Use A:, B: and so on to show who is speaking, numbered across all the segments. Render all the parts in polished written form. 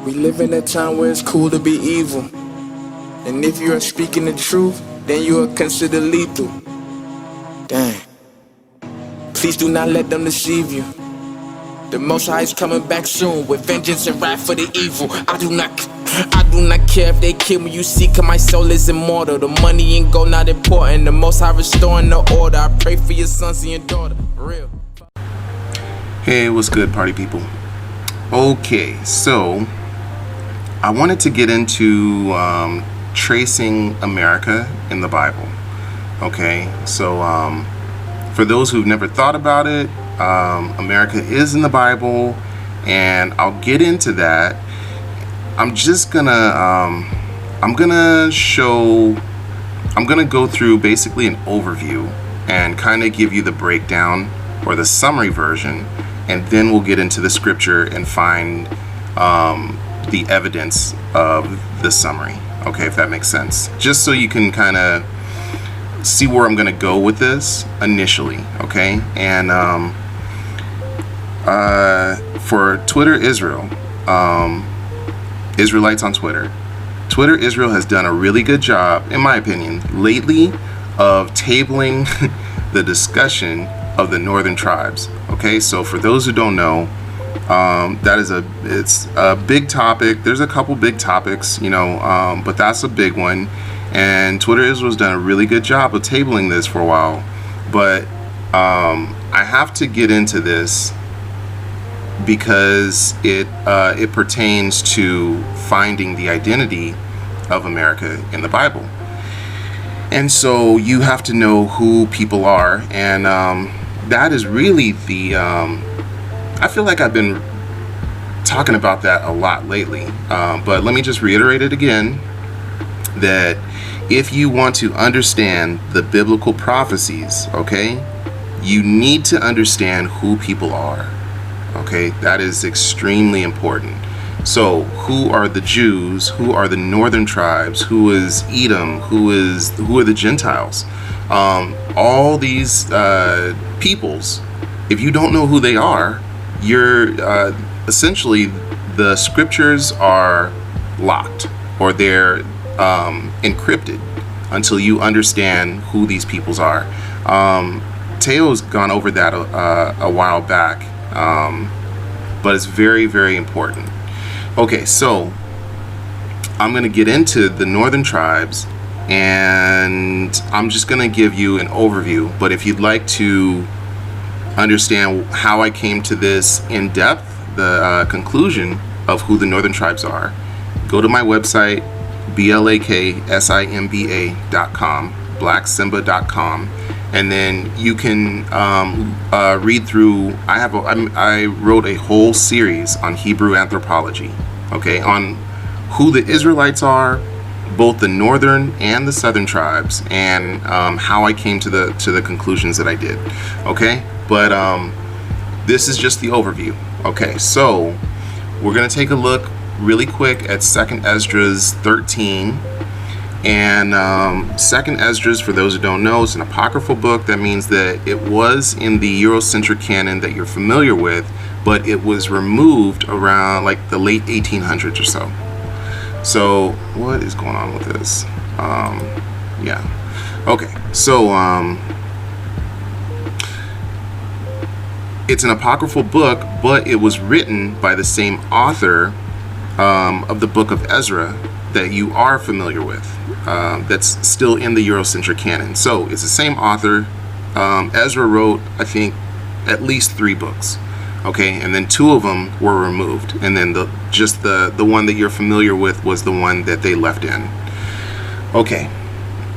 A: We live in a time where it's cool to be evil. And if you are speaking the truth, then you are considered lethal. Dang. Please do not let them deceive you. The Most High is coming back soon with vengeance and wrath for the evil. I do not care if they kill me. You see, 'cause my soul is immortal. The money and gold not important. The Most High restoring the order. I pray for your sons and your daughter. For real.
B: Hey, what's good, party people? Okay, so I wanted to get into tracing America in the Bible. Okay, so for those who've never thought about it, America is in the Bible, and I'll get into that. I'm just gonna I'm gonna go through basically an overview and kind of give you the breakdown or the summary version, and then we'll get into the scripture and find the evidence of the summary. Okay, if that makes sense, just so you can kind of see where I'm gonna go with this initially. Okay, and for Twitter Israel, Israelites on Twitter Israel has done a really good job, in my opinion, lately of tabling the discussion of the northern tribes. Okay, so for those who don't know, it's a big topic. There's a couple big topics, but that's a big one. And Twitter Israel's done a really good job of tabling this for a while. But I have to get into this because it pertains to finding the identity of America in the Bible. And so you have to know who people are, and that is really the I feel like I've been talking about that a lot lately, but let me just reiterate it again, that if you want to understand the biblical prophecies, okay, you need to understand who people are. Okay, that is extremely important. So who are the Jews? Who are the northern tribes? Who is Edom? Who are the Gentiles? All these peoples, if you don't know who they are, you're essentially, the scriptures are locked, or they're encrypted until you understand who these peoples are. Teo's gone over that a while back, but it's very, very important. Okay, so I'm going to get into the northern tribes, and I'm just going to give you an overview. But if you'd like to understand how I came to this in depth, the conclusion of who the northern tribes are, go to my website, blaksimba.com, blaksimba.com, and then you can read through. I wrote a whole series on Hebrew anthropology, okay, on who the Israelites are, both the northern and the southern tribes, and how I came to the conclusions that I did. Okay, but this is just the overview. Okay, so we're gonna take a look really quick at 2nd Esdras 13. And 2nd Esdras, for those who don't know, is an apocryphal book. That means that it was in the Eurocentric canon that you're familiar with, but it was removed around like the late 1800s or so. So what is going on with this? Yeah. Okay. So it's an apocryphal book, but it was written by the same author of the book of Ezra that you are familiar with, that's still in the Eurocentric canon. So it's the same author. Ezra wrote, I think, at least 3 books, okay, and then 2 of them were removed, and then the one that you're familiar with was the one that they left in. Okay,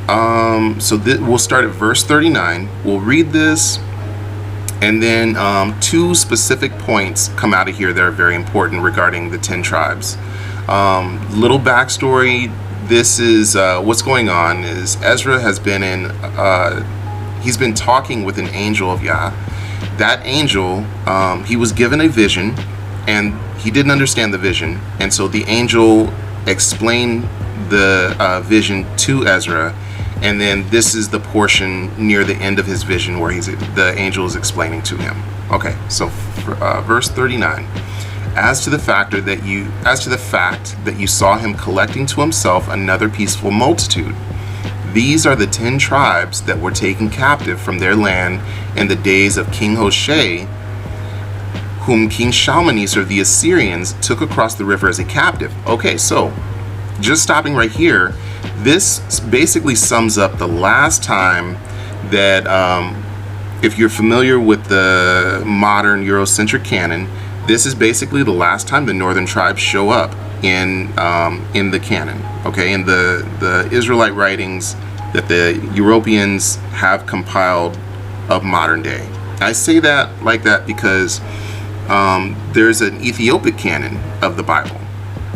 B: so we'll start at verse 39. We'll read this, and then 2 specific points come out of here that are very important regarding the 10 tribes. Little backstory. This is what's going on is Ezra has been he's been talking with an angel of Yah. That angel, he was given a vision, and he didn't understand the vision, and so the angel explained the vision to Ezra, and then this is the portion near the end of his vision where the angel is explaining to him. Okay, so verse 39. As to the fact that you saw him collecting to himself another peaceful multitude. These are the 10 tribes that were taken captive from their land in the days of King Hoshea, whom King Shalmaneser of the Assyrians took across the river as a captive. Okay, so just stopping right here, this basically sums up the last time that, if you're familiar with the modern Eurocentric canon, this is basically the last time the northern tribes show up in the canon, okay, in the Israelite writings that the Europeans have compiled of modern day. I say that like that because there's an Ethiopic canon of the Bible,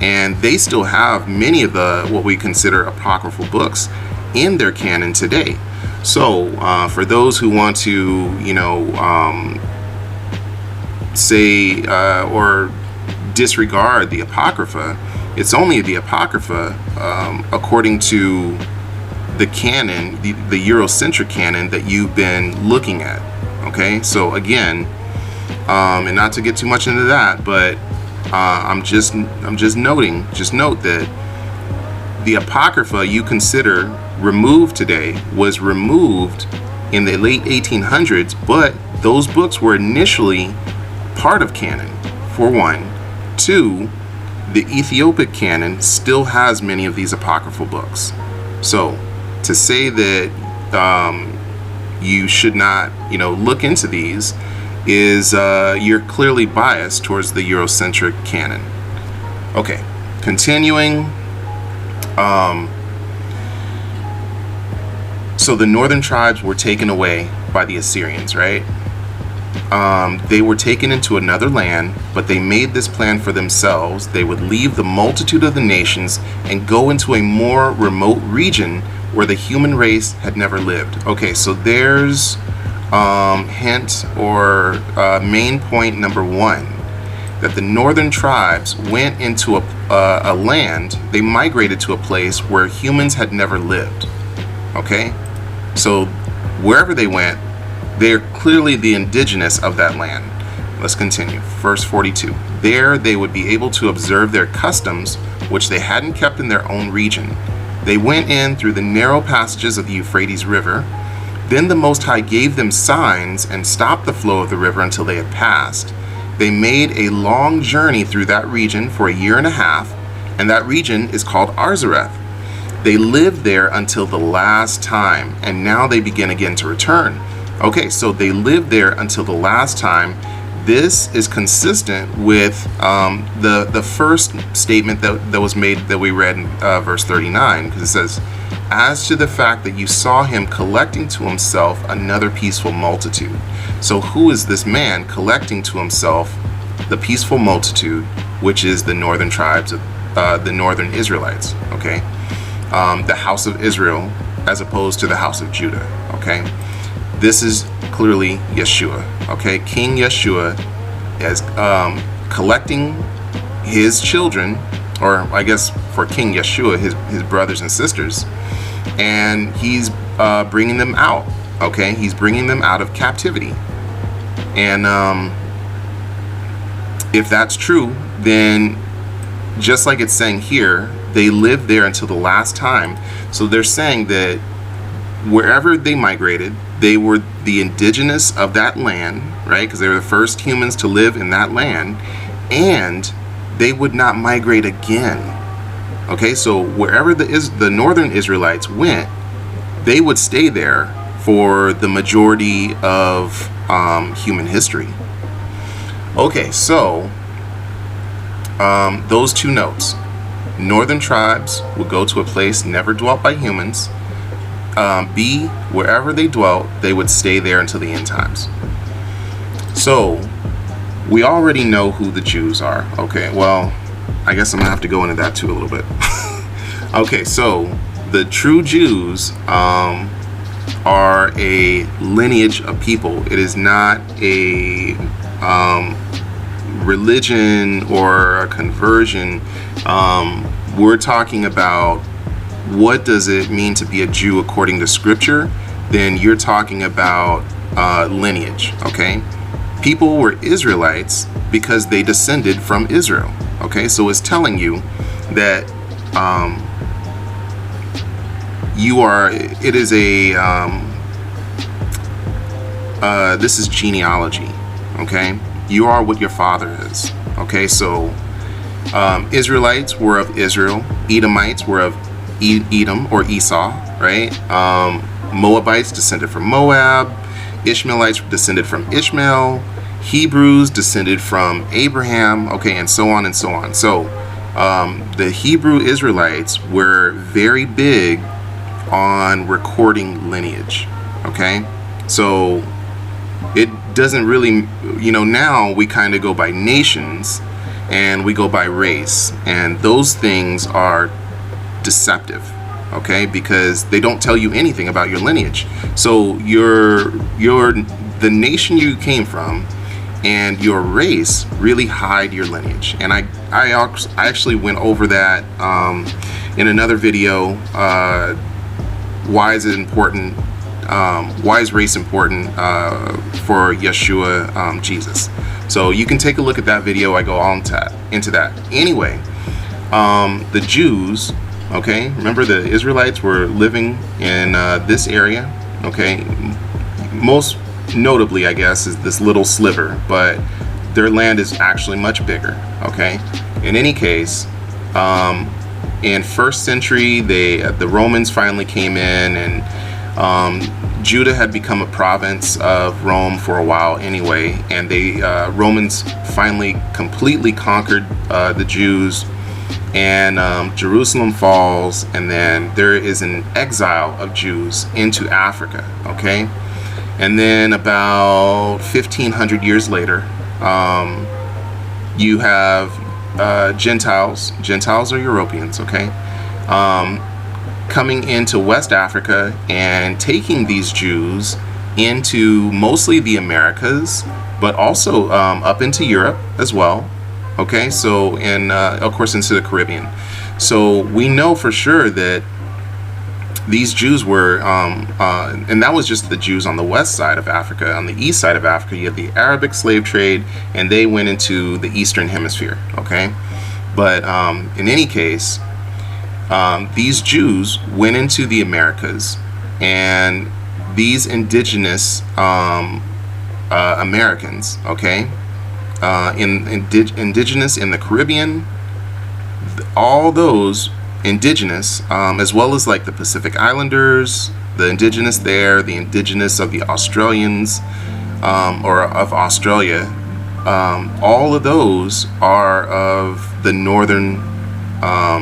B: and they still have many of the what we consider apocryphal books in their canon today. So for those who want to, say or disregard the Apocrypha, it's only the Apocrypha according to the canon, the Eurocentric canon that you've been looking at. Okay, so again, and not to get too much into that, but I'm just noting, note that the Apocrypha you consider removed today was removed in the late 1800s, but those books were initially part of canon, for one. Two, the Ethiopic canon still has many of these apocryphal books. So to say that you should not, look into these is you're clearly biased towards the Eurocentric canon. Okay, continuing. So the northern tribes were taken away by the Assyrians, right? They were taken into another land, but they made this plan for themselves. They would leave the multitude of the nations and go into a more remote region where the human race had never lived. Okay, so there's hint or main point number one, that the northern tribes went into a land, they migrated to a place where humans had never lived. Okay, so wherever they went, they're clearly the indigenous of that land. Let's continue. Verse 42. There they would be able to observe their customs, which they hadn't kept in their own region. They went in through the narrow passages of the Euphrates River. Then the Most High gave them signs and stopped the flow of the river until they had passed. They made a long journey through that region for a year and a half, and that region is called Arzareth. They lived there until the last time, and now they begin again to return. Okay, so they lived there until the last time. This is consistent with the first statement that was made that we read in verse 39, because it says, as to the fact that you saw him collecting to himself another peaceful multitude. So who is this man collecting to himself the peaceful multitude, which is the northern tribes of the northern Israelites, okay? The house of Israel as opposed to the house of Judah, okay? This is clearly Yeshua, okay? King Yeshua is collecting his children, or I guess for King Yeshua, his brothers and sisters, and he's bringing them out, okay? He's bringing them out of captivity. And if that's true, then just like it's saying here, they lived there until the last time. So they're saying that wherever they migrated, they were the indigenous of that land, right? Because they were the first humans to live in that land, and they would not migrate again. Okay, so wherever the northern Israelites went, they would stay there for the majority of human history. Okay, so those two notes. Northern tribes would go to a place never dwelt by humans. B, wherever they dwelt, they would stay there until the end times. So we already know who the Jews are. Okay, well, I guess I'm gonna have to go into that too a little bit. Okay, so the true Jews are a lineage of people. It is not a religion or a conversion. We're talking about what does it mean to be a Jew according to Scripture. Then you're talking about lineage, okay? people were Israelites because they descended from Israel. Okay, so it's telling you that this is genealogy. Okay, you are what your father is. Okay, so Israelites were of Israel, Edomites were of Edom or Esau, right? Moabites descended from Moab, Ishmaelites descended from Ishmael, Hebrews descended from Abraham, okay, and so on and so on. So the Hebrew Israelites were very big on recording lineage, okay? So it doesn't really, now we kind of go by nations and we go by race, and those things are deceptive, okay, because they don't tell you anything about your lineage. So the nation you came from and your race really hide your lineage. And I actually went over that in another video. Why is it important? Why is race important for Yeshua, Jesus? So you can take a look at that video. I go on into that. Anyway, the Jews, okay, remember the Israelites were living in this area, okay? Most notably, I guess, is this little sliver, but their land is actually much bigger, okay? In any case, in 1st century, the Romans finally came in, and Judah had become a province of Rome for a while anyway, and Romans finally completely conquered the Jews, and Jerusalem falls, and then there is an exile of Jews into Africa, okay? And then about 1,500 years later, you have Gentiles. Gentiles are Europeans, okay? Coming into West Africa and taking these Jews into mostly the Americas, but also up into Europe as well. Okay, so and of course into the Caribbean. So we know for sure that these Jews were, and that was just the Jews on the west side of Africa. On the east side of Africa, you have the Arabic slave trade, and they went into the Eastern Hemisphere. Okay, but in any case, these Jews went into the Americas, and these indigenous Americans, okay, indigenous in the Caribbean, all those indigenous, as well as like the Pacific Islanders, the indigenous there, the indigenous of the Australians, or of Australia, all of those are of the northern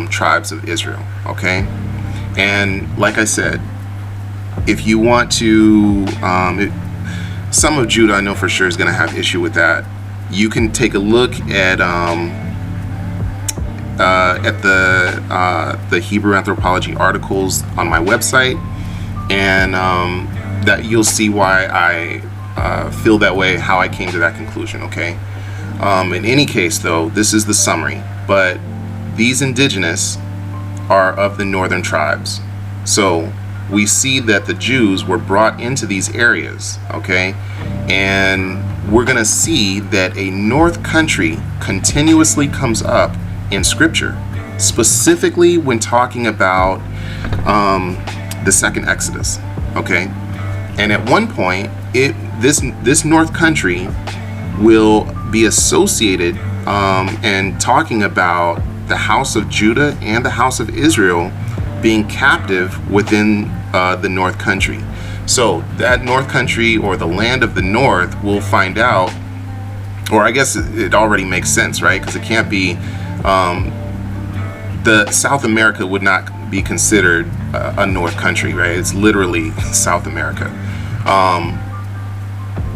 B: tribes of Israel, okay? And like I said, if you want to, some of Judah I know for sure is going to have issue with that. You can take a look at the Hebrew anthropology articles on my website, and that you'll see why I feel that way, how I came to that conclusion, okay? In any case, though, this is the summary, but these indigenous are of the northern tribes. So we see that the Jews were brought into these areas, okay? And we're going to see that a north country continuously comes up in scripture, specifically when talking about the second Exodus, okay? And at one point, this north country will be associated and talking about the house of Judah and the house of Israel being captive within the north country. So that north country, or the land of the north, we'll find out, or I guess it already makes sense, right? Because it can't be, the South America would not be considered a north country, right? It's literally South America.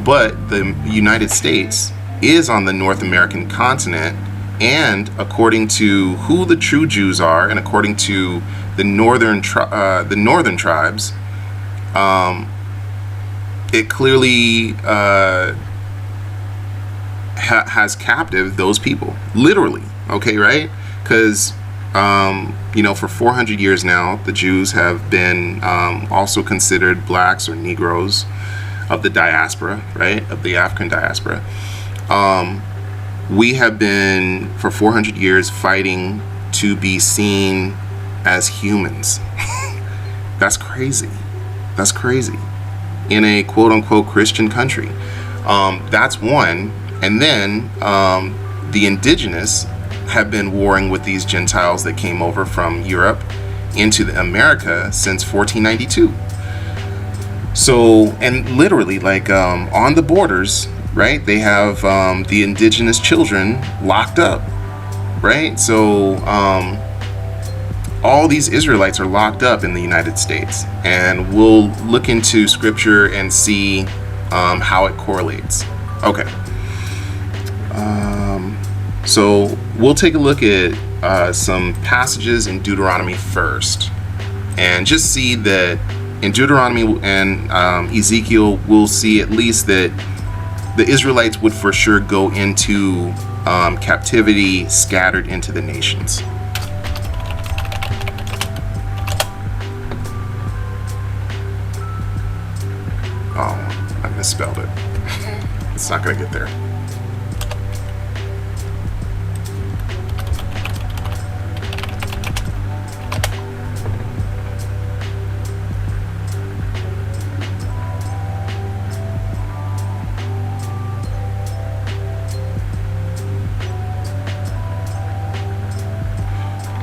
B: But the United States is on the North American continent, and according to who the true Jews are, and according to the northern tribes, it clearly has captive those people, literally. Okay, right? Because for 400 years now, the Jews have been also considered blacks or Negroes. of the diaspora, right, of the African diaspora, we have been for 400 years fighting to be seen as humans. That's crazy. That's crazy. In a quote unquote Christian country. That's one. And then the indigenous have been warring with these Gentiles that came over from Europe into America since 1492. So, and literally, like on the borders, right, they have the indigenous children locked up, right? So all these Israelites are locked up in the United States, and we'll look into scripture and see how it correlates. Okay. So we'll take a look at some passages in Deuteronomy first, and just see that in Deuteronomy and Ezekiel, we'll see at least that the Israelites would for sure go into captivity, scattered into the nations. Oh, I misspelled it. It's not going to get there.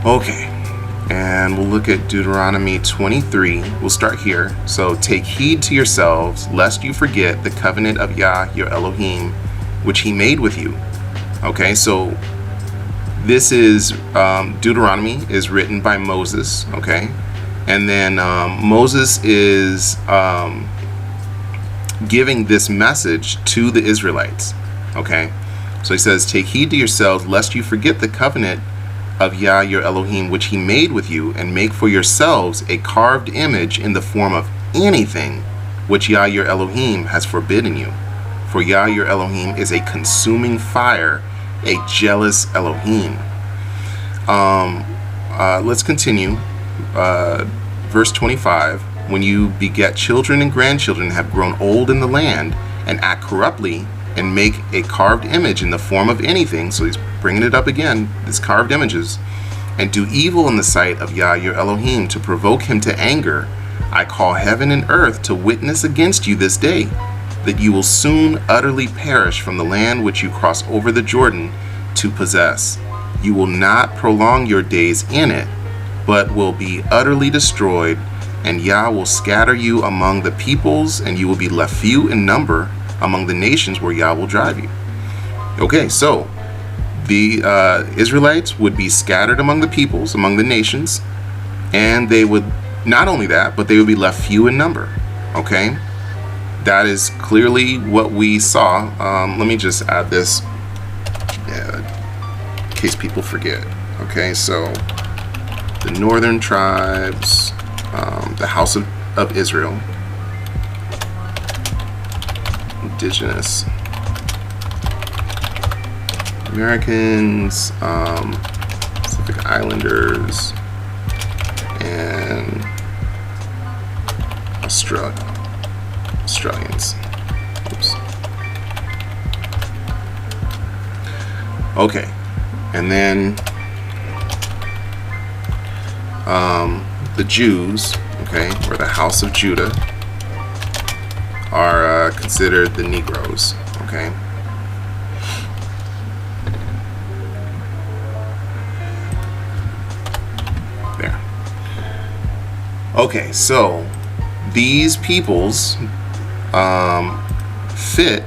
B: Okay, and we'll look at Deuteronomy 23. We'll start here. So, take heed to yourselves, lest you forget the covenant of Yah, your Elohim, which he made with you. Okay, so this is Deuteronomy is written by Moses. Okay, and then Moses is giving this message to the Israelites. Okay, so he says, take heed to yourselves, lest you forget the covenant of Yah your Elohim, which he made with you, and make for yourselves a carved image in the form of anything which Yah your Elohim has forbidden you. For Yah your Elohim is a consuming fire, a jealous Elohim. Let's continue. Verse 25, when you beget children and grandchildren, have grown old in the land, and act corruptly, and make a carved image in the form of anything, so he's bringing it up again, these carved images, and do evil in the sight of Yah your Elohim to provoke him to anger, I call heaven and earth to witness against you this day, that you will soon utterly perish from the land which you cross over the Jordan to possess. You will not prolong your days in it, but will be utterly destroyed, and Yah will scatter you among the peoples, and you will be left few in number among the nations where Yah will drive you. Okay, so the Israelites would be scattered among the peoples, among the nations, and they would, not only that, but they would be left few in number. Okay, that is clearly what we saw. Let me just add this in case people forget. Okay, so the northern tribes, the house of Israel, indigenous Americans, Pacific Islanders, and Australians. Oops. Okay, and then the Jews, okay, or the house of Judah, are considered the Negroes. Okay. There. Okay, so these peoples fit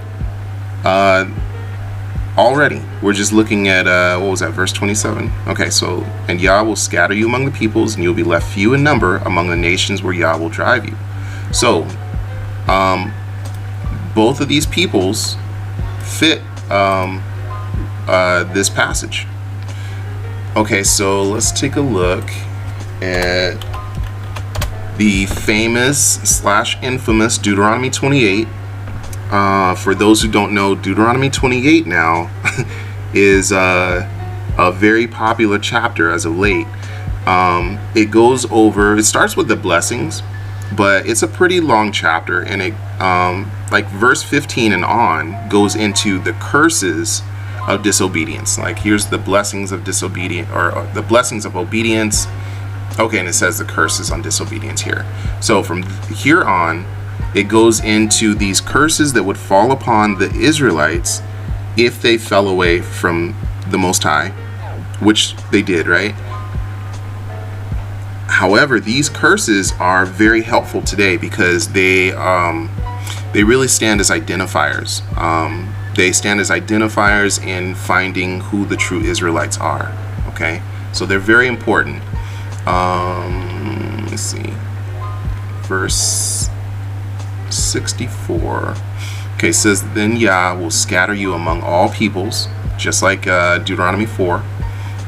B: already. We're just looking at what was that, verse 27? Okay, so and Yah will scatter you among the peoples, and you'll be left few in number among the nations where Yah will drive you. So both of these peoples fit this passage. Okay, so let's take a look at the famous / infamous Deuteronomy 28. For those who don't know, Deuteronomy 28 now is a very popular chapter as of late. It goes over, it starts with the blessings, but it's a pretty long chapter, and it like verse 15 and on goes into the curses of disobedience. Like here's the blessings of disobedience, or the blessings of obedience. Okay, and it says the curses on disobedience here. So from here on, it goes into these curses that would fall upon the Israelites if they fell away from the Most High, which they did, right? However, these curses are very helpful today because they really stand as identifiers. They stand as identifiers in finding who the true Israelites are. Okay, so they're very important. Let's see, verse 64. Okay, it says, then Yah will scatter you among all peoples, just like Deuteronomy 4,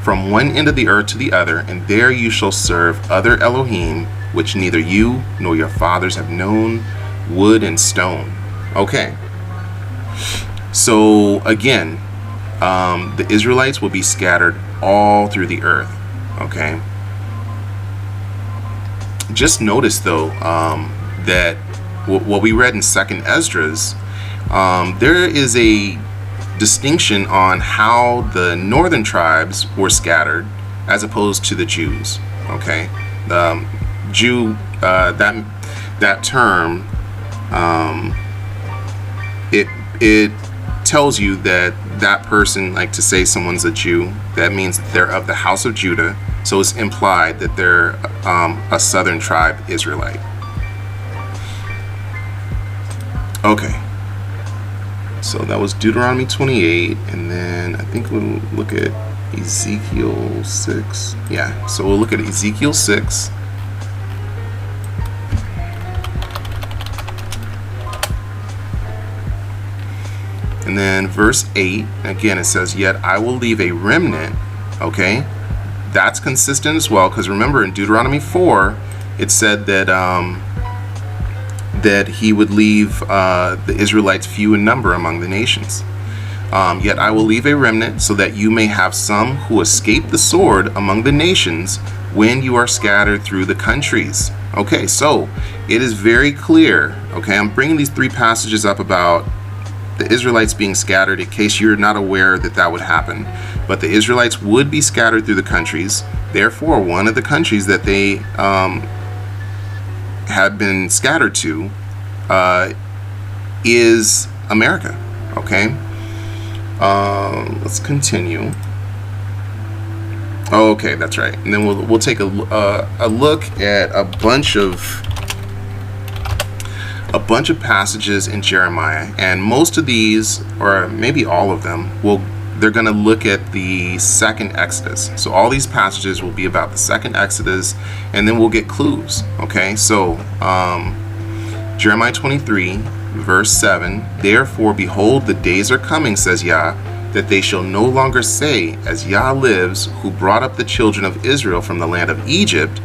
B: from one end of the earth to the other, and there you shall serve other Elohim, which neither you nor your fathers have known, wood and stone. Okay, so again, the Israelites will be scattered all through the earth. Okay, just notice though that what we read in 2nd Esdras, there is a distinction on how the northern tribes were scattered as opposed to the Jews. Okay, the Jew, that term, it tells you that person, like to say someone's a Jew, that means they're of the house of Judah. So it's implied that they're a southern tribe Israelite. Okay, so that was Deuteronomy 28, and then I think we'll look at Ezekiel 6. Yeah, so we'll look at Ezekiel 6. And then verse 8, again it says, yet I will leave a remnant. Okay, that's consistent as well, because remember in Deuteronomy 4, it said that that he would leave the Israelites few in number among the nations. Yet I will leave a remnant, so that you may have some who escape the sword among the nations when you are scattered through the countries. Okay, so it is very clear. Okay, I'm bringing these 3 passages up about the Israelites being scattered in case you're not aware that that would happen. But the Israelites would be scattered through the countries. Therefore, one of the countries that they had been scattered to is America. Okay, let's continue. Oh, okay, that's right. And then we'll take a look at a bunch of passages in Jeremiah, and most of these, or maybe all of them, they're going to look at the second Exodus. So all these passages will be about the second Exodus, and then we'll get clues. Okay, so Jeremiah 23 verse 7, therefore behold, the days are coming, says Yah, that they shall no longer say, as Yah lives, who brought up the children of Israel from the land of Egypt,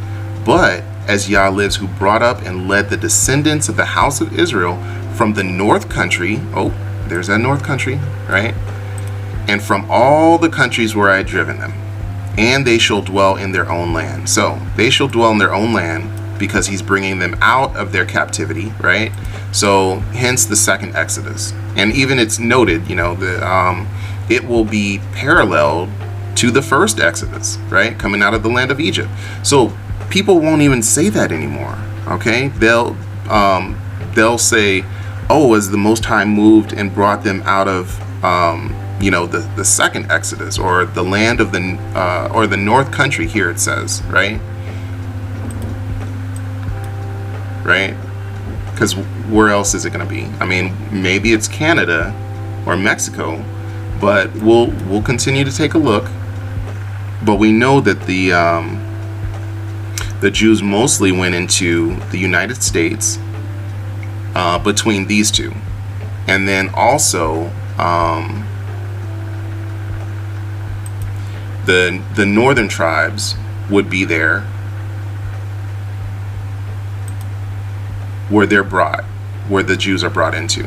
B: but as Yah lives, who brought up and led the descendants of the house of Israel from the north country. Oh, there's that north country, right? And from all the countries where I had driven them, and they shall dwell in their own land. So they shall dwell in their own land because he's bringing them out of their captivity, right? So hence the second Exodus. And even it's noted, it will be paralleled to the first Exodus, right? Coming out of the land of Egypt. So people won't even say that anymore. Okay, they'll say, "Oh, as the Most High moved and brought them out of, the second Exodus, or the land of or the North Country." Here it says, right? Because where else is it going to be? I mean, maybe it's Canada or Mexico, but we'll continue to take a look. But we know that the Jews mostly went into the United States between these two. And then also the northern tribes would be there where the Jews are brought into.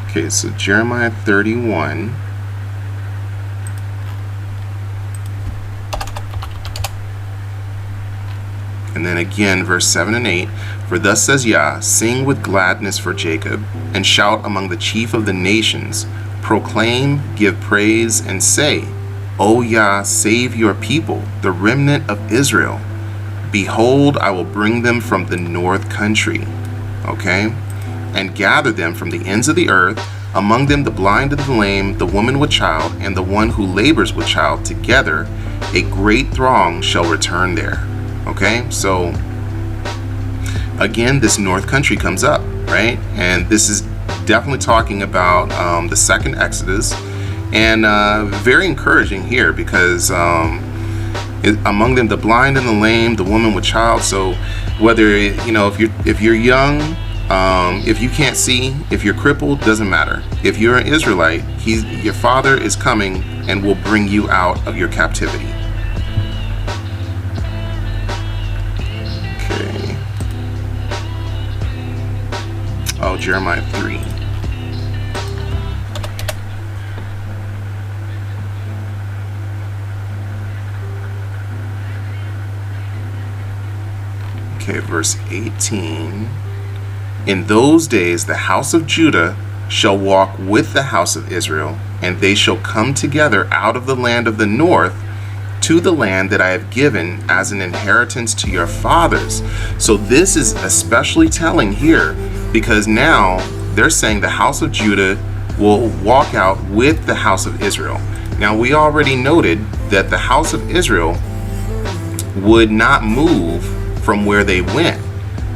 B: Okay, so Jeremiah 31. And then again, verse 7 and 8. For thus says Yah, sing with gladness for Jacob, and shout among the chief of the nations. Proclaim, give praise, and say, O Yah, save your people, the remnant of Israel. Behold, I will bring them from the north country. Okay? And gather them from the ends of the earth, among them the blind and the lame, the woman with child, and the one who labors with child, together a great throng shall return there. Okay, so again, this north country comes up, right? And this is definitely talking about the second Exodus, and very encouraging here because among them the blind and the lame, the woman with child. So whether if you're young, if you can't see, if you're crippled, doesn't matter. If you're an Israelite, your Father is coming and will bring you out of your captivity. Okay. Oh, Jeremiah 3. Okay, verse 18. In those days the house of Judah shall walk with the house of Israel, and they shall come together out of the land of the north to the land that I have given as an inheritance to your fathers. So this is especially telling here because now they're saying the house of Judah will walk out with the house of Israel. Now we already noted that the house of Israel would not move from where they went.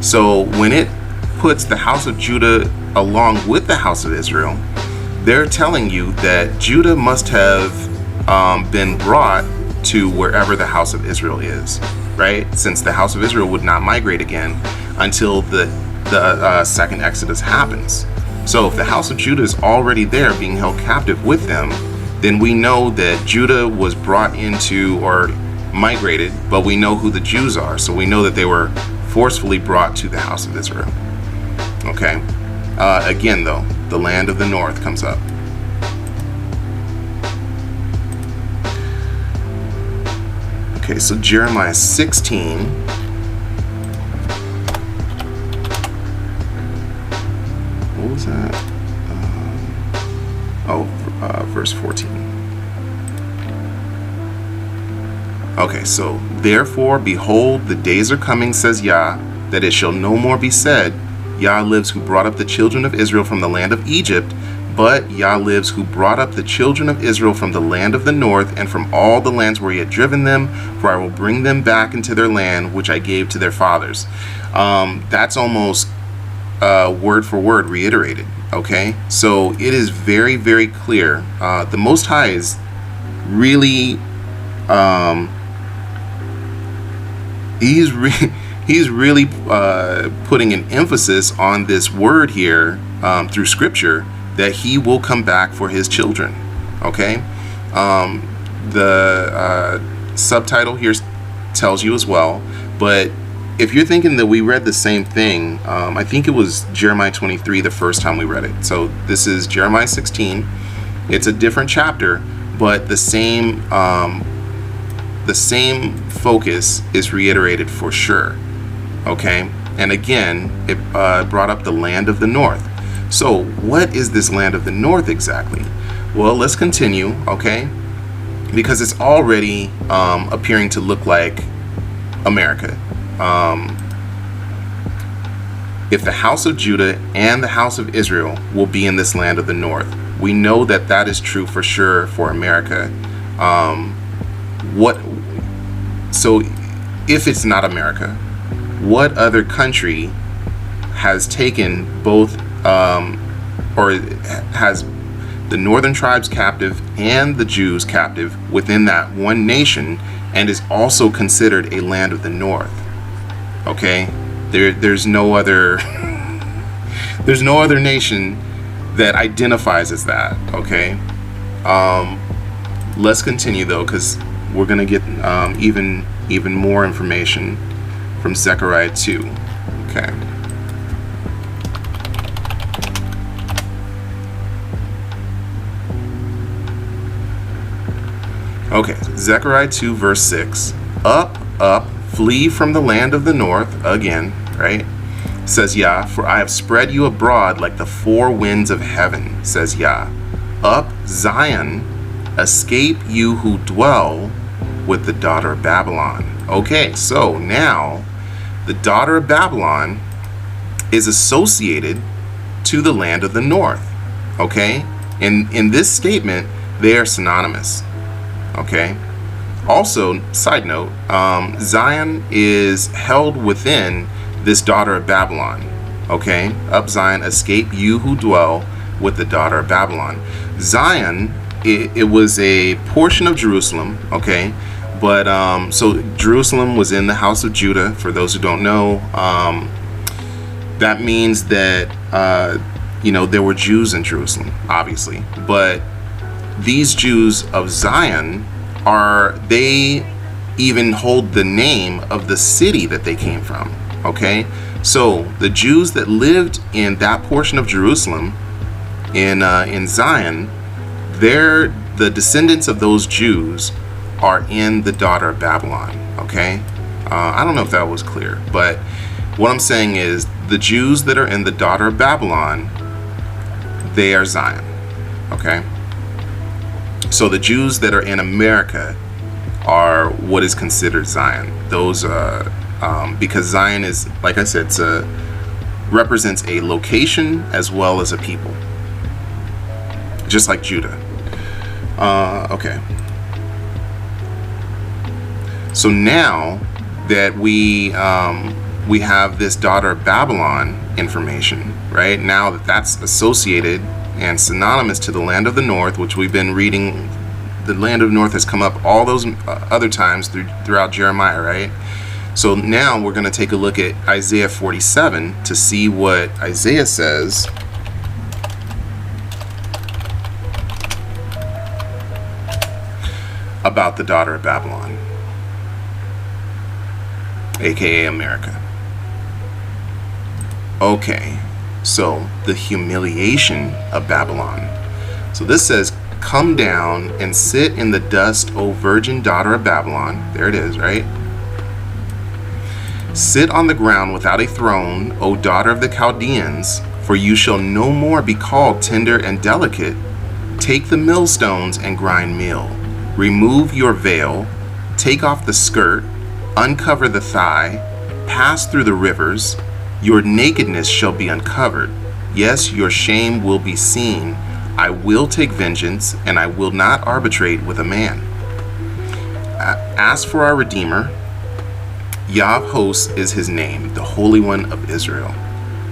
B: So when it puts the house of Judah along with the house of Israel, they're telling you that Judah must have been brought to wherever the house of Israel is, right? Since the house of Israel would not migrate again until the second Exodus happens. So if the house of Judah is already there being held captive with them, then we know that Judah was brought into or migrated, but we know who the Jews are. So we know that they were forcefully brought to the house of Israel. Okay. Again, though, the land of the north comes up. Okay, so Jeremiah 16. What was that? Verse 14. Okay, so therefore, behold, the days are coming, says Yah, that it shall no more be said, Yah lives who brought up the children of Israel from the land of Egypt, but Yah lives who brought up the children of Israel from the land of the north and from all the lands where he had driven them, for I will bring them back into their land, which I gave to their fathers. That's almost word for word reiterated. Okay, so it is very, very clear. The Most High is really, he's really putting an emphasis on this word here through Scripture that he will come back for his children. Okay, the subtitle here tells you as well, but if you're thinking that we read the same thing, I think it was Jeremiah 23 the first time we read it. So this is Jeremiah 16. It's a different chapter, but the same focus is reiterated for sure. Okay, and again, it brought up the land of the north. So what is this land of the north exactly? Well, let's continue, okay, because it's already appearing to look like America. If the house of Judah and the house of Israel will be in this land of the north, we know that that is true for sure for America. So if it's not America, what other country has taken both or has the northern tribes captive and the Jews captive within that one nation and is also considered a land of the north? Okay, there's no other there's no other nation that identifies as that. Okay, let's continue though, because we're gonna get even more information from Zechariah 2. Okay. Okay, Zechariah 2 verse 6. Up, Flee from the land of the north, again, right? Says Yah, for I have spread you abroad like the four winds of heaven, says Yah. Up, Zion, escape you who dwell with the daughter of Babylon. Okay, so now the daughter of Babylon is associated to the land of the north. Okay? In this statement, they are synonymous. Okay? Also, side note, Zion is held within this daughter of Babylon. Okay? Up Zion, escape you who dwell with the daughter of Babylon. Zion, it was a portion of Jerusalem. Okay? But, so Jerusalem was in the house of Judah, for those who don't know. That means that, there were Jews in Jerusalem, obviously. But these Jews of Zion they even hold the name of the city that they came from. Okay, so the Jews that lived in that portion of Jerusalem, in Zion, the descendants of those Jews are in the daughter of Babylon. Okay, I don't know if that was clear, but what I'm saying is the Jews that are in the daughter of Babylon, they are Zion. Okay, so the Jews that are in America are what is considered Zion. Those because Zion is, like I said, represents a location as well as a people, just like Judah. Okay. So now that we have this daughter of Babylon information, right? Now that that's associated and synonymous to the land of the north, which we've been reading, the land of the north has come up all those other times throughout Jeremiah, right? So now we're going to take a look at Isaiah 47 to see what Isaiah says about the daughter of Babylon, aka America. Okay, so the humiliation of Babylon. So this says, come down and sit in the dust, O virgin daughter of Babylon. There it is, right? Sit on the ground without a throne, O daughter of the Chaldeans, for you shall no more be called tender and delicate. Take the millstones and grind meal. Remove your veil, take off the skirt, uncover the thigh, pass through the rivers. Your nakedness shall be uncovered. Yes, your shame will be seen. I will take vengeance, and I will not arbitrate with a man. As for our Redeemer, Yah of hosts is his name, the Holy One of Israel.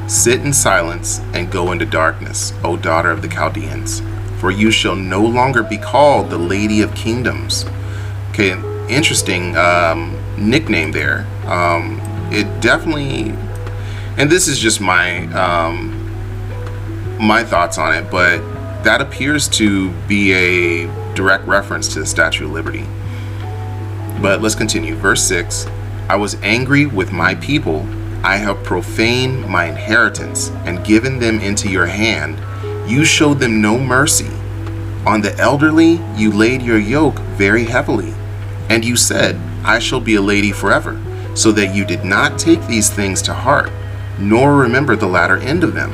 B: Sit in silence and go into darkness, O daughter of the Chaldeans, for you shall no longer be called the Lady of Kingdoms. Okay, interesting nickname there. It definitely, and this is just my thoughts on it, but that appears to be a direct reference to the Statue of Liberty. But let's continue. Verse 6, I was angry with my people. I have profaned my inheritance and given them into your hand. You showed them no mercy. On the elderly you laid your yoke very heavily. And you said, I shall be a lady forever, so that you did not take these things to heart, nor remember the latter end of them.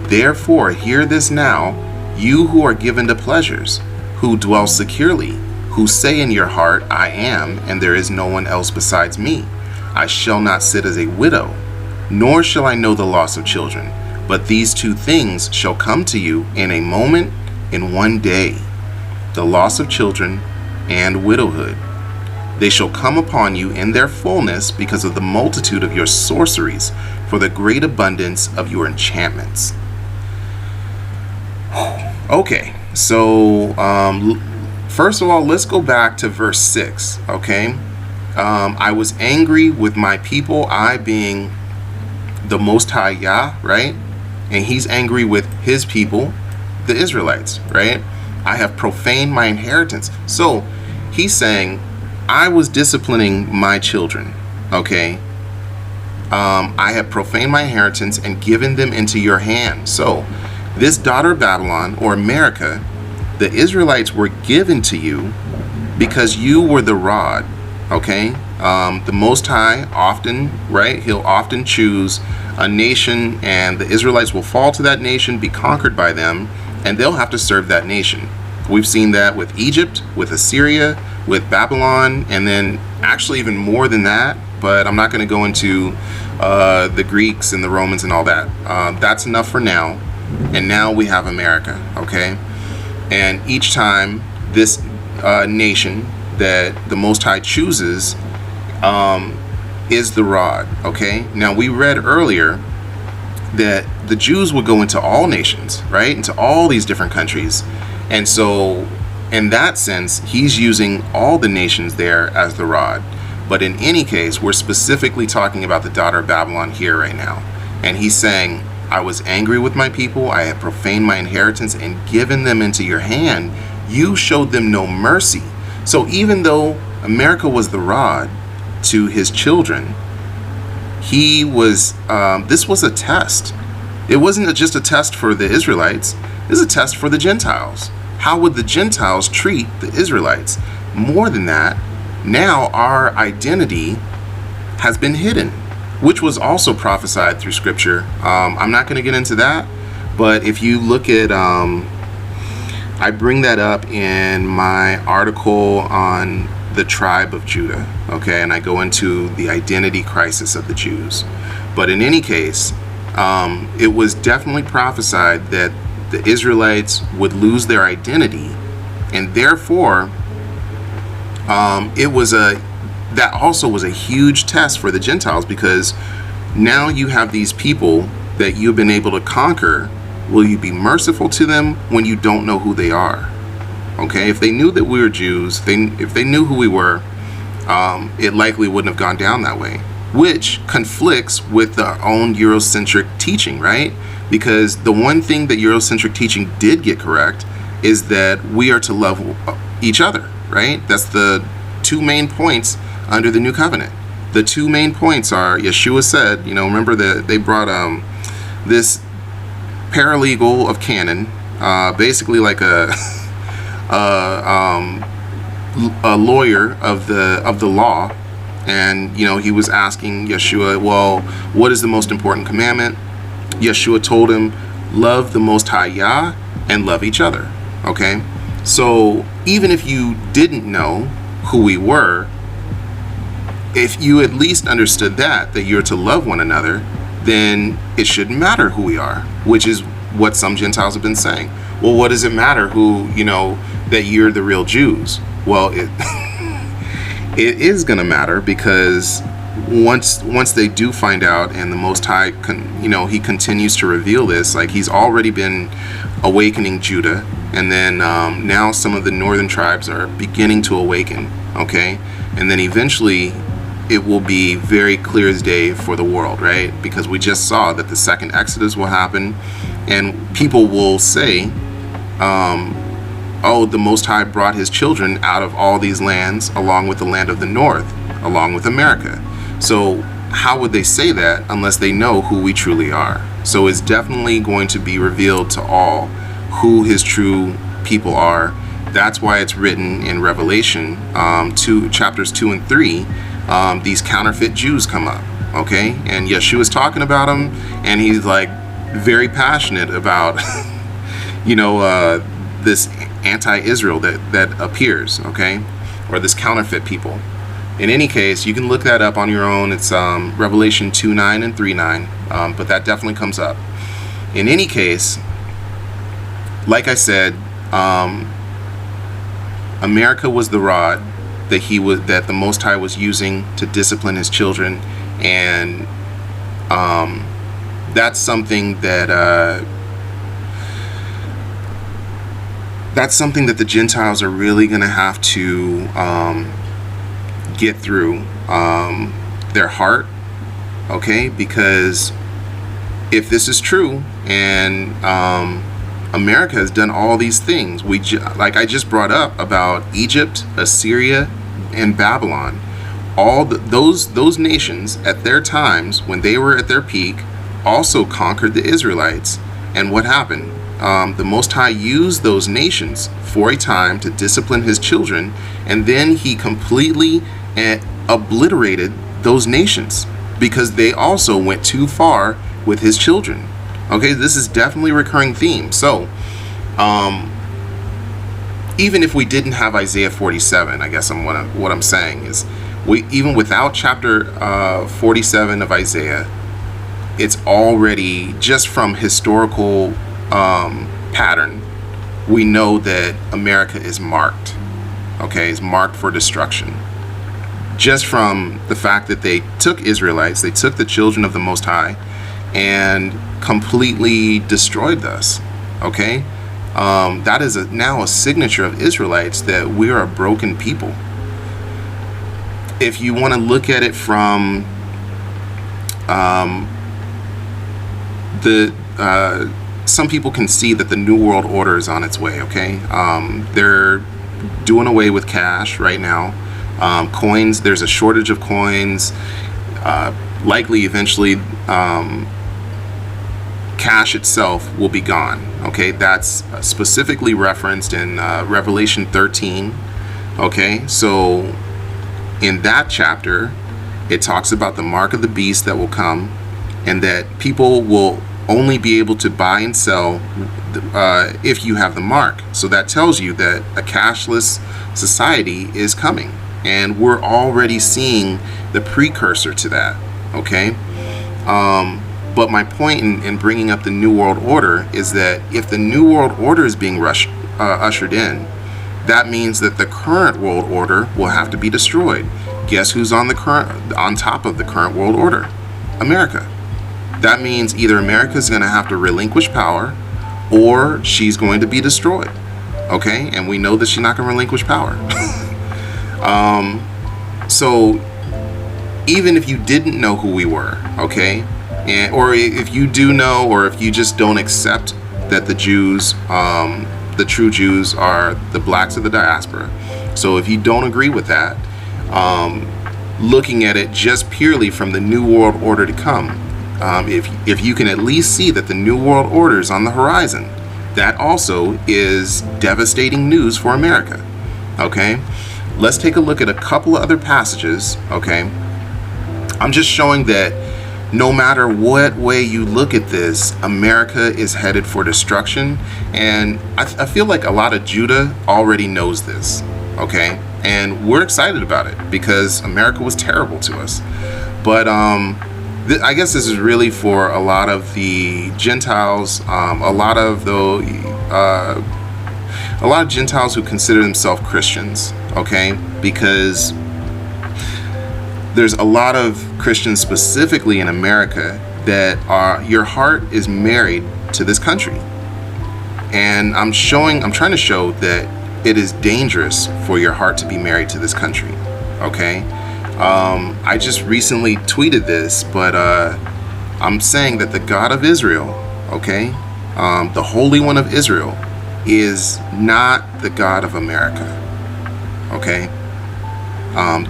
B: Therefore hear this now, you who are given to pleasures, who dwell securely, who say in your heart, I am, and there is no one else besides me. I shall not sit as a widow, nor shall I know the loss of children. But these two things shall come to you in a moment, in one day, the loss of children and widowhood. They shall come upon you in their fullness because of the multitude of your sorceries, for the great abundance of your enchantments. Okay, so first of all, let's go back to verse 6, okay? I was angry with my people, I being the Most High Yah, right? And he's angry with his people, the Israelites, right? I have profaned my inheritance. So he's saying, I was disciplining my children, okay? I have profaned my inheritance and given them into your hand. So this daughter of Babylon, or America, the Israelites were given to you because you were the rod, okay? The Most High often, right, he'll often choose a nation, and the Israelites will fall to that nation, be conquered by them, and they'll have to serve that nation. We've seen that with Egypt, with Assyria, with Babylon, and then actually even more than that, but I'm not going to go into the Greeks and the Romans and all that. That's enough for now. And now we have America, okay? And each time this nation that the Most High chooses is the rod, okay? Now, we read earlier that the Jews would go into all nations, right? Into all these different countries. And so, in that sense, he's using all the nations there as the rod. But in any case, we're specifically talking about the daughter of Babylon here right now. And he's saying, I was angry with my people, I had profaned my inheritance and given them into your hand. You showed them no mercy. So even though America was the rod to his children, he was, this was a test. It wasn't just a test for the Israelites, it was a test for the Gentiles. How would the Gentiles treat the Israelites? More than that, now our identity has been hidden, which was also prophesied through scripture. I'm not going to get into that, but if you look at, I bring that up in my article on the tribe of Judah, okay, and I go into the identity crisis of the Jews. But in any case, it was definitely prophesied that the Israelites would lose their identity, and therefore that also was a huge test for the Gentiles, because now you have these people that you've been able to conquer. Will you be merciful to them when you don't know who they are? Okay, if they knew that we were Jews, if they knew who we were, it likely wouldn't have gone down that way, which conflicts with their own Eurocentric teaching, right? Because the one thing that Eurocentric teaching did get correct is that we are to love each other, right? That's the two main points under the new covenant. The two main points are, Yeshua said, remember that they brought this paralegal of canon, basically like a lawyer of the law, and he was asking Yeshua, well, what is the most important commandment? Yeshua told him, love the Most High Yah and love each other. Okay, so even if you didn't know who we were, if you at least understood that you're to love one another, then it shouldn't matter who we are, which is what some Gentiles have been saying. Well, what does it matter who, that you're the real Jews? Well, it is going to matter, because once they do find out, and the Most High, he continues to reveal this, like he's already been awakening Judah, and then now some of the northern tribes are beginning to awaken, okay? And then eventually it will be very clear as day for the world, right? Because we just saw that the second Exodus will happen, and people will say, oh, the Most High brought his children out of all these lands along with the land of the north, along with America. So how would they say that unless they know who we truly are? So it's definitely going to be revealed to all who his true people are. That's why it's written in Revelation, chapters 2 and 3, these counterfeit Jews come up, okay? And Yeshua's talking about them, and he's like very passionate about, this anti-Israel that appears, okay? Or this counterfeit people. In any case, you can look that up on your own. It's Revelation 2:9 and 3:9, but that definitely comes up. In any case, like I said, America was the rod that the Most High was using to discipline his children, and that's something that the Gentiles are really going to have to get through their heart, okay? Because if this is true, and America has done all these things, like I just brought up about Egypt, Assyria, and Babylon, all those nations at their times when they were at their peak also conquered the Israelites. And what happened? The Most High used those nations for a time to discipline his children, and then he completely and obliterated those nations because they also went too far with his children. Okay, this is definitely a recurring theme. So, even if we didn't have Isaiah 47, I guess what I'm saying is, even without chapter 47 of Isaiah, it's already, just from historical pattern, we know that America is marked. Okay, is marked for destruction. Just from the fact that they took Israelites, they took the children of the Most High, and completely destroyed us. Okay, that is now a signature of Israelites, that we are a broken people. If you want to look at it from some people can see that the New World Order is on its way. Okay, they're doing away with cash right now. Coins, there's a shortage of coins. Likely eventually cash itself will be gone. Okay, that's specifically referenced in Revelation 13. Okay, so in that chapter, it talks about the mark of the beast that will come, and that people will only be able to buy and sell if you have the mark. So that tells you that a cashless society is coming, and we're already seeing the precursor to that. Okay, but my point in bringing up the New World Order is that if the New World Order is being ushered in, that means that the current world order will have to be destroyed. Guess who's on top of the current world order? America. That means either America is going to have to relinquish power, or she's going to be destroyed. Okay, and we know that she's not going to relinquish power. So even if you didn't know who we were, okay, or if you do know, or if you just don't accept that the Jews, the true Jews, are the blacks of the diaspora. So if you don't agree with that, looking at it just purely from the New World Order to come, if you can at least see that the New World Order is on the horizon, that also is devastating news for America. Okay, let's take a look at a couple of other passages. Okay, I'm just showing that no matter what way you look at this, America is headed for destruction. And I feel like a lot of Judah already knows this. Okay, and we're excited about it because America was terrible to us. But I guess this is really for a lot of the Gentiles, a lot of Gentiles who consider themselves Christians. Okay, because there's a lot of Christians specifically in America that your heart is married to this country. And I'm trying to show that it is dangerous for your heart to be married to this country. Okay, I just recently tweeted this, but I'm saying that the God of Israel, okay, the Holy One of Israel, is not the God of America. Okay,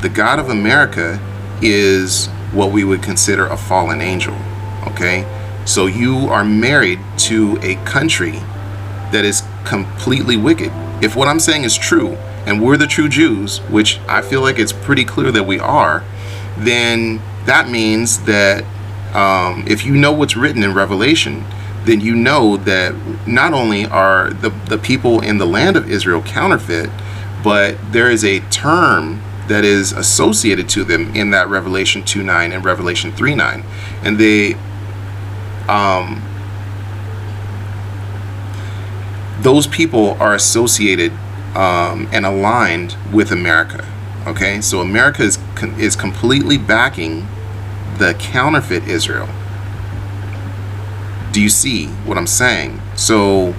B: the God of America is what we would consider a fallen angel. Okay, so you are married to a country that is completely wicked. If what I'm saying is true, and we're the true Jews, which I feel like it's pretty clear that we are, then that means that if you know what's written in Revelation, then you know that not only are the people in the land of Israel counterfeit, but there is a term that is associated to them in that Revelation 2:9 and Revelation 3:9, and those people are associated and aligned with America. Okay, so America is completely backing the counterfeit Israel. Do you see what I'm saying? So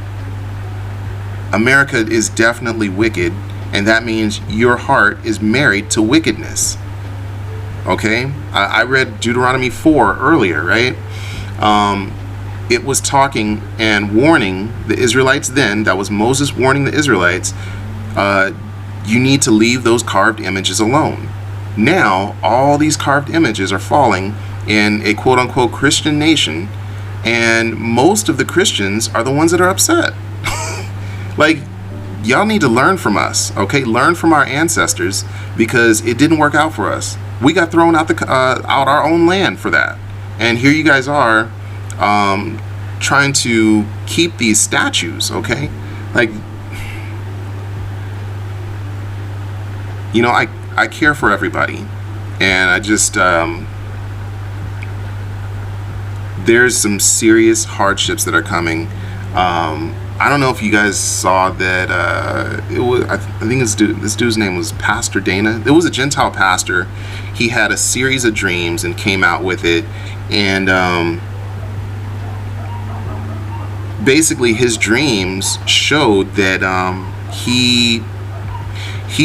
B: America is definitely wicked, and that means your heart is married to wickedness. Okay, I read Deuteronomy 4 earlier, right? It was talking and warning the Israelites then. That was Moses warning the Israelites, you need to leave those carved images alone. Now, all these carved images are falling in a quote-unquote Christian nation, and most of the Christians are the ones that are upset. Like, y'all need to learn from us, okay? Learn from our ancestors, because it didn't work out for us. We got thrown out out our own land for that, and here you guys are, trying to keep these statues, okay? Like, you know, I care for everybody, and I just there's some serious hardships that are coming. I don't know if you guys saw that. It was, I think this dude's name was Pastor Dana. It was a Gentile pastor. He had a series of dreams and came out with it, and basically his dreams showed that he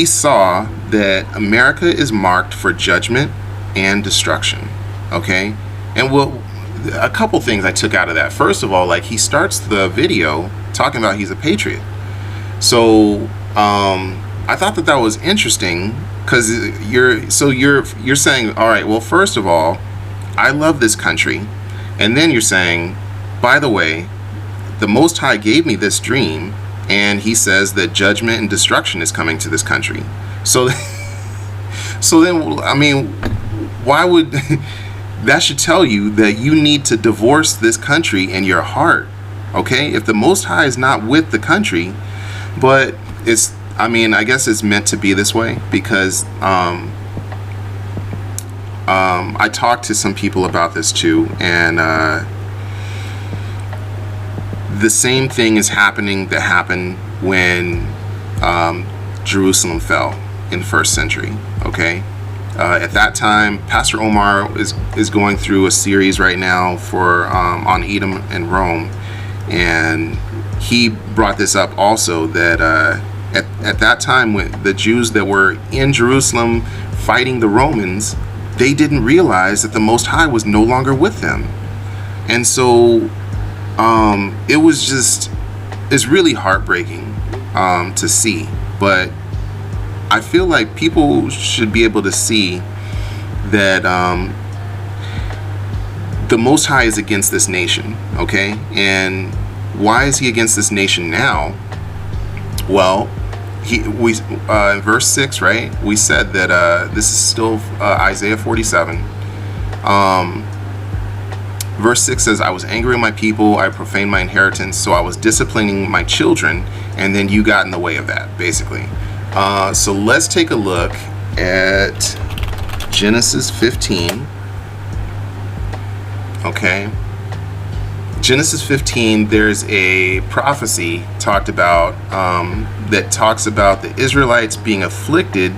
B: saw that America is marked for judgment and destruction. Okay, and a couple things I took out of that. First of all, like, he starts the video talking about he's a patriot. So I thought that was interesting, because you're saying, all right, well, first of all, I love this country, and then you're saying, by the way, the Most High gave me this dream, and he says that judgment and destruction is coming to this country. So then, I mean, why would that should tell you that you need to divorce this country in your heart, okay? If the Most High is not with the country, but I mean, I guess it's meant to be this way, because I talked to some people about this too, and the same thing is happening that happened when Jerusalem fell in the 1st century, okay? At that time, Pastor Omar is going through a series right now on Edom and Rome, and he brought this up also, that at that time, when the Jews that were in Jerusalem fighting the Romans, they didn't realize that the Most High was no longer with them. And so it's really heartbreaking to see, but I feel like people should be able to see that the Most High is against this nation, okay? And why is he against this nation now? Well, in verse 6, right, we said that this is still Isaiah 47. Verse 6 says, I was angry with my people, I profaned my inheritance, so I was disciplining my children, and then you got in the way of that, basically. So let's take a look at Genesis 15. Okay. Genesis 15, there's a prophecy talked about that talks about the Israelites being afflicted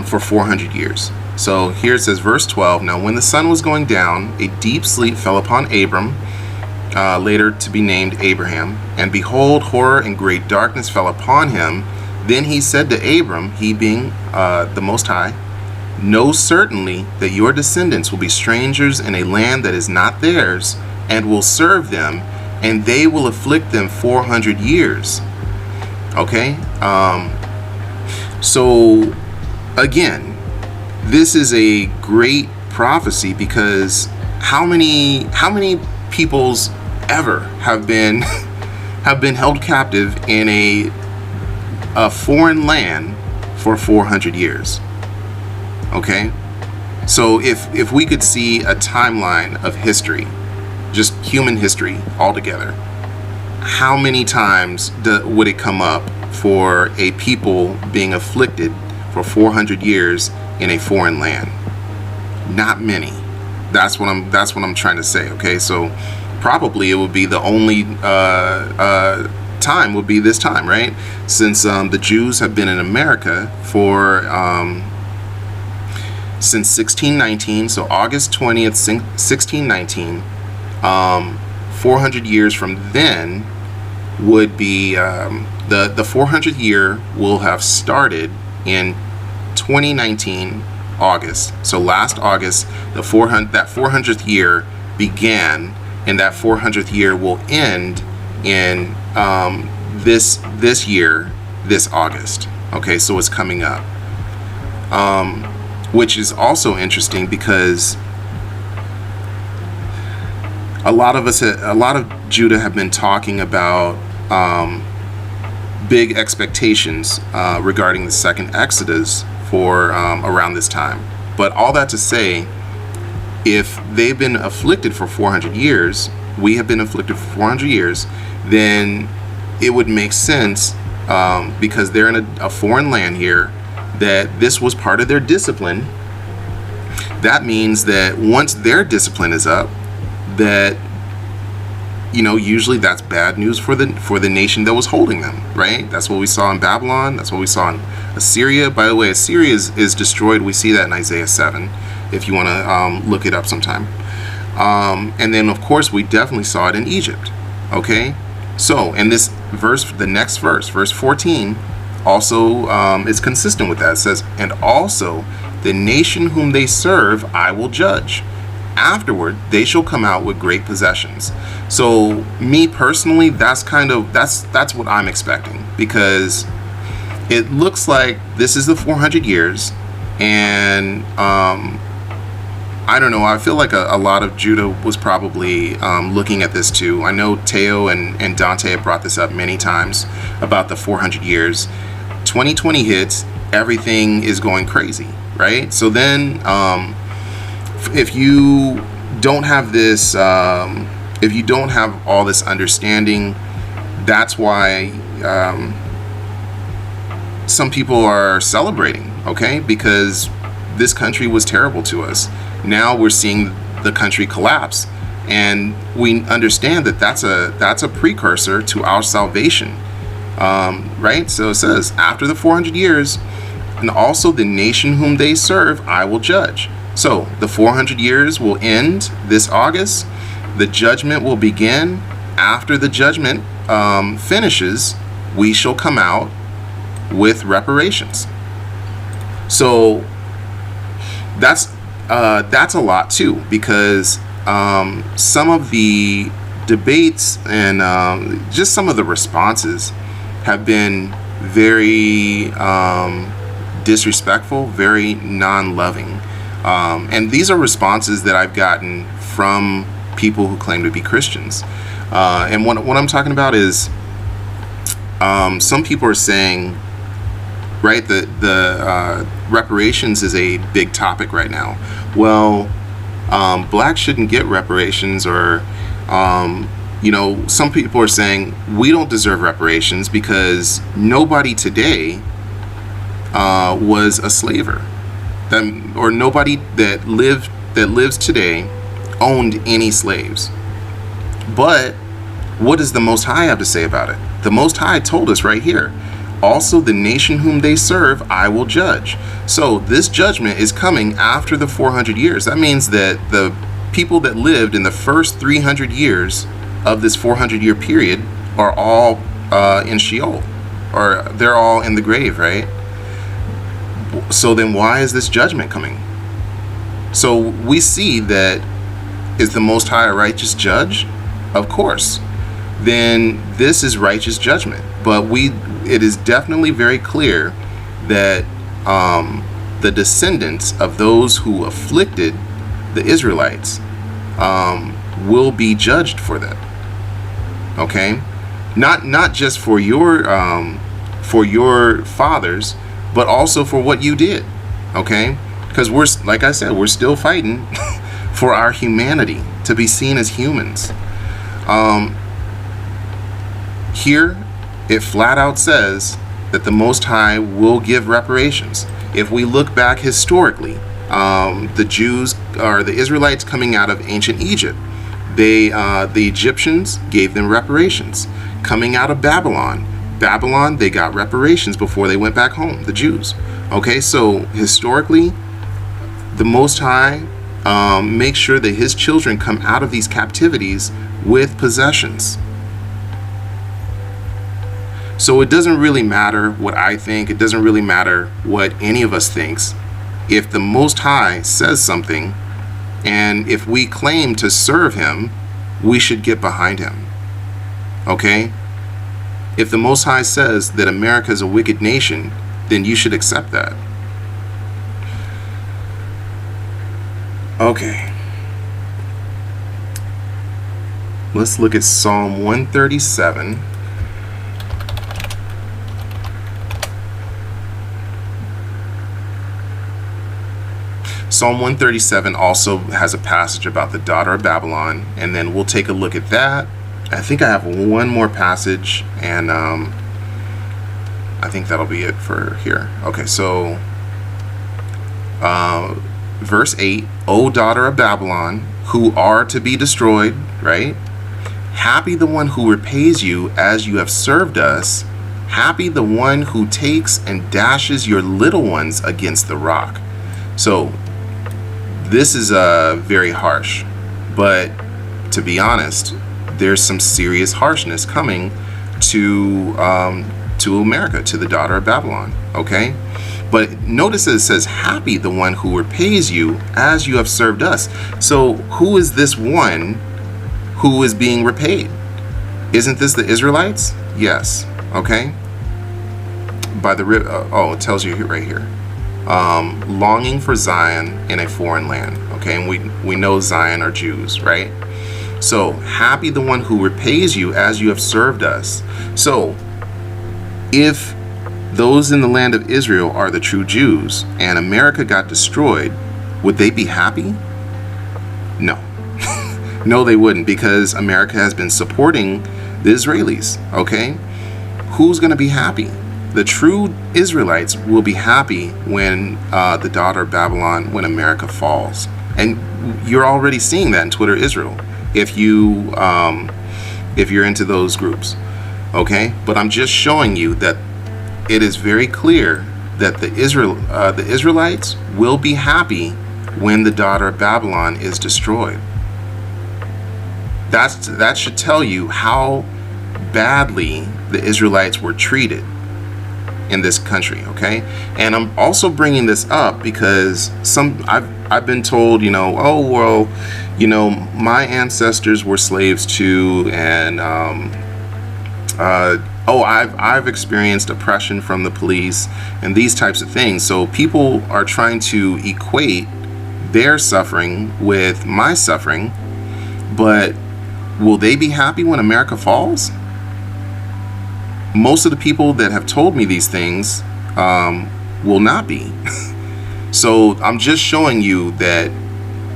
B: for 400 years. So here it says, verse 12, now when the sun was going down, a deep sleep fell upon Abram, later to be named Abraham, and behold, horror and great darkness fell upon him. Then he said to Abram, he being the Most High, know certainly that your descendants will be strangers in a land that is not theirs, and will serve them, and they will afflict them 400 years. Okay? So, again, this is a great prophecy, because how many peoples ever have been held captive in a foreign land for 400 years? Okay? So if we could see a timeline of history, just human history altogether, how many times would it come up for a people being afflicted for 400 years in a foreign land? Not many. That's what I'm trying to say. Okay, so probably it would be the only time would be this time, right? Since the Jews have been in America for since 1619, so August 20th, 1619. 400 years from then would be the 400th year will have started in 2019 August. So last August, that 400th year began, and that 400th year will end in this year, this August. Okay, so it's coming up, which is also interesting because a lot of Judah have been talking about big expectations regarding the second Exodus for around this time. But all that to say, if they've been afflicted for 400 years, we have been afflicted for 400 years, then it would make sense, because they're in a foreign land here, that this was part of their discipline. That means that once their discipline is up, that, you know, usually that's bad news for the nation that was holding them, right? That's what we saw in Babylon. That's what we saw in Assyria. By the way, Assyria is destroyed. We see that in Isaiah 7, if you want to look it up sometime. And then, of course, we definitely saw it in Egypt. Okay? So, and this verse, the next verse, verse 14, also is consistent with that. It says, and also the nation whom they serve I will judge. Afterward, they shall come out with great possessions. So, me personally, that's what I'm expecting, because it looks like this is the 400 years, and I don't know. I feel like a lot of Judah was probably looking at this too. I know Teo and Dante have brought this up many times about the 400 years. 2020 hits, everything is going crazy, right? So then, if you don't have this, if you don't have all this understanding, that's why some people are celebrating, okay? Because this country was terrible to us. Now we're seeing the country collapse, and we understand that that's a precursor to our salvation, right? So it says, after the 400 years, and also the nation whom they serve I will judge. So the 400 years will end this August. The judgment will begin. After the judgment finishes, we shall come out with reparations. So that's a lot too, because some of the debates and just some of the responses have been very disrespectful, very non-loving, and these are responses that I've gotten from people who claim to be Christians, and what I'm talking about is some people are saying, right, the reparations is a big topic right now. Well, blacks shouldn't get reparations, or some people are saying we don't deserve reparations because nobody today was a slaver, or nobody that lives today owned any slaves. But what does the Most High have to say about it? The Most High told us right here, also the nation whom they serve I will judge. So this judgment is coming after the 400 years. That means that the people that lived in the first 300 years of this 400-year period are all in Sheol, or they're all in the grave, right? So then why is this judgment coming? So we see that, is the Most High a righteous judge? Of course. Then this is righteous judgment. But it is definitely very clear that the descendants of those who afflicted the Israelites will be judged for that. Okay, not just for your fathers, but also for what you did. Okay, because like I said, we're still fighting for our humanity, to be seen as humans. Here, it flat out says that the Most High will give reparations. If we look back historically, the Jews, or the Israelites coming out of ancient Egypt, the Egyptians gave them reparations. Coming out of Babylon, they got reparations before they went back home, the Jews. Okay, so historically, the Most High makes sure that his children come out of these captivities with possessions. So it doesn't really matter what I think. It doesn't really matter what any of us thinks. If the Most High says something, and if we claim to serve him, we should get behind him. Okay? If the Most High says that America is a wicked nation, then you should accept that. Okay. Let's look at Psalm 137. Psalm 137 also has a passage about the daughter of Babylon, and then we'll take a look at that. I think I have one more passage, and I think that'll be it for here. Okay, so verse 8, O daughter of Babylon, who are to be destroyed, right? Happy the one who repays you as you have served us. Happy the one who takes and dashes your little ones against the rock. So this is very harsh, but to be honest, there's some serious harshness coming to America, to the daughter of Babylon. Okay, but notice it says, happy the one who repays you as you have served us. So who is this one who is being repaid? Isn't this the Israelites? Yes. Okay. By the it tells you right here. Longing for Zion in a foreign land. Okay, and we know Zion are Jews, right? So happy the one who repays you as you have served us. So if those in the land of Israel are the true Jews and America got destroyed, would they be happy? No. No, they wouldn't, because America has been supporting the Israelis. Okay, who's going to be happy? The true Israelites will be happy when the daughter of Babylon, when America falls. And you're already seeing that in Twitter Israel, if you're into those groups. Okay, but I'm just showing you that it is very clear that the Israelites will be happy when the daughter of Babylon is destroyed. That should tell you how badly the Israelites were treated in this country. Okay, and I'm also bringing this up because I've been told, oh well, my ancestors were slaves too, and I've experienced oppression from the police and these types of things. So people are trying to equate their suffering with my suffering, but will they be happy when America falls? Most of the people that have told me these things will not be. So I'm just showing you that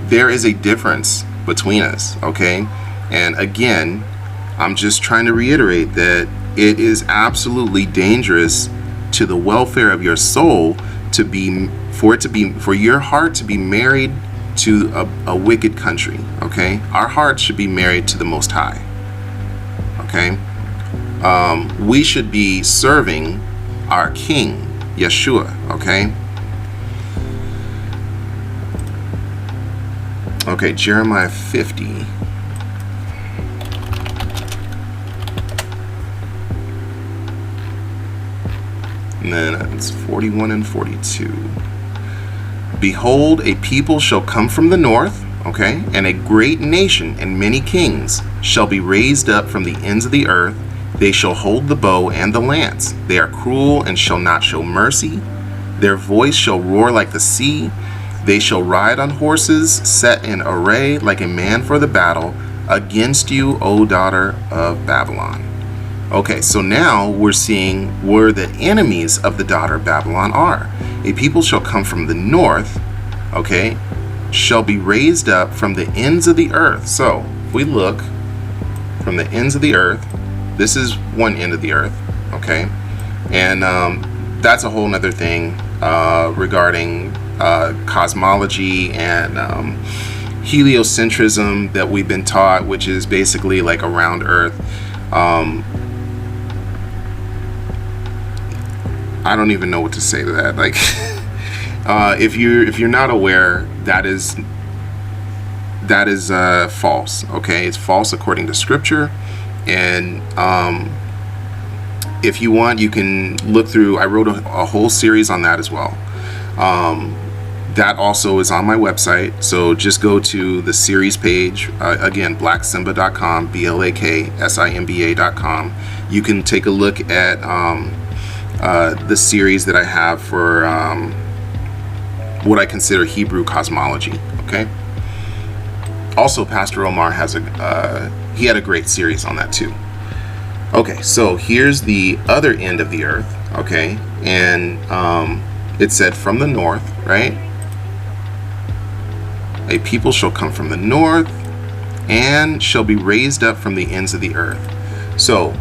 B: there is a difference between us, okay? And again, I'm just trying to reiterate that it is absolutely dangerous to the welfare of your soul for your heart to be married to a wicked country, okay? Our hearts should be married to the Most High, okay? We should be serving our King, Yeshua, okay? Okay, Jeremiah 50. And then it's 41 and 42. Behold, a people shall come from the north, okay, and a great nation and many kings shall be raised up from the ends of the earth. They shall hold the bow and the lance. They are cruel and shall not show mercy. Their voice shall roar like the sea. They shall ride on horses set in array like a man for the battle against you, O daughter of Babylon. Okay, so now we're seeing where the enemies of the daughter of Babylon are. A people shall come from the north, okay, shall be raised up from the ends of the earth. So if we look from the ends of the earth, this is one end of the earth, okay, and that's a whole nother thing regarding cosmology and heliocentrism that we've been taught, which is basically like a round earth. I don't even know what to say to that. Like, if you're not aware, that is false. Okay, it's false according to Scripture, and if you want, you can look through. I wrote a whole series on that as well. That also is on my website. So just go to the series page. Again, blaksimba.com, blaksimba.com. You can take a look at the series that I have for what I consider Hebrew cosmology. Okay. Also, Pastor Omar has he had a great series on that too. Okay, so here's the other end of the earth. Okay, and it said from the north, right? A people shall come from the north and shall be raised up from the ends of the earth. So,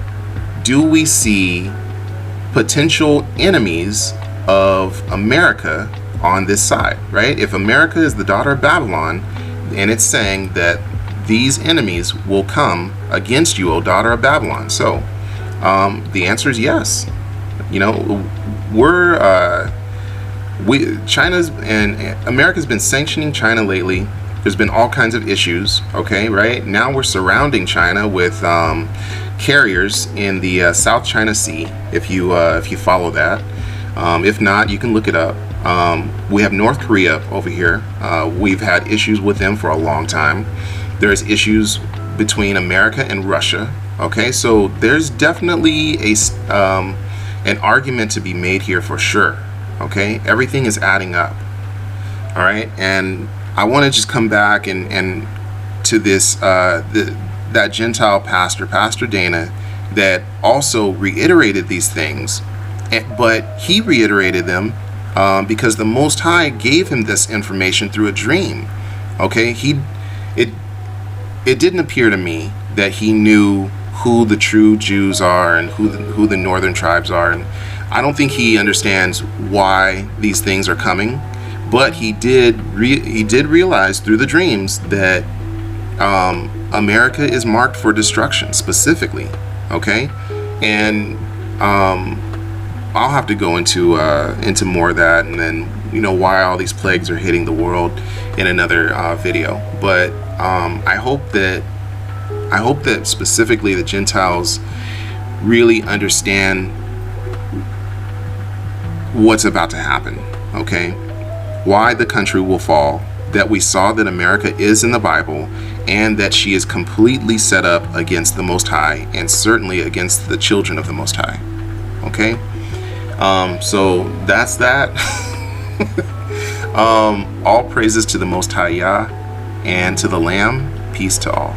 B: do we see potential enemies of America on this side, right? If America is the daughter of Babylon, and it's saying that these enemies will come against you, O daughter of Babylon. So, the answer is yes. You know, China's and America's been sanctioning China lately. There's been all kinds of issues. Okay, right now we're surrounding China with carriers in the South China Sea. If you follow that, if not, you can look it up. We have North Korea over here. We've had issues with them for a long time. There's issues between America and Russia. Okay, so there's definitely an argument to be made here for sure. Okay, everything is adding up. All right, and I want to just come back and to this that Gentile pastor, Pastor Dana, that also reiterated these things, but he reiterated them because the Most High gave him this information through a dream. Okay, it didn't appear to me that he knew who the true Jews are and who the northern tribes are, and I don't think he understands why these things are coming. But he did realize through the dreams that America is marked for destruction specifically. Okay, and I'll have to go into more of that, and then why all these plagues are hitting the world in another video. But I hope that specifically the Gentiles really understand what's about to happen. Okay, why the country will fall, that we saw that America is in the Bible, and that she is completely set up against the Most High, and certainly against the children of the Most High. Okay, so that's that. All praises to the Most High Yah and to the Lamb. Peace to all.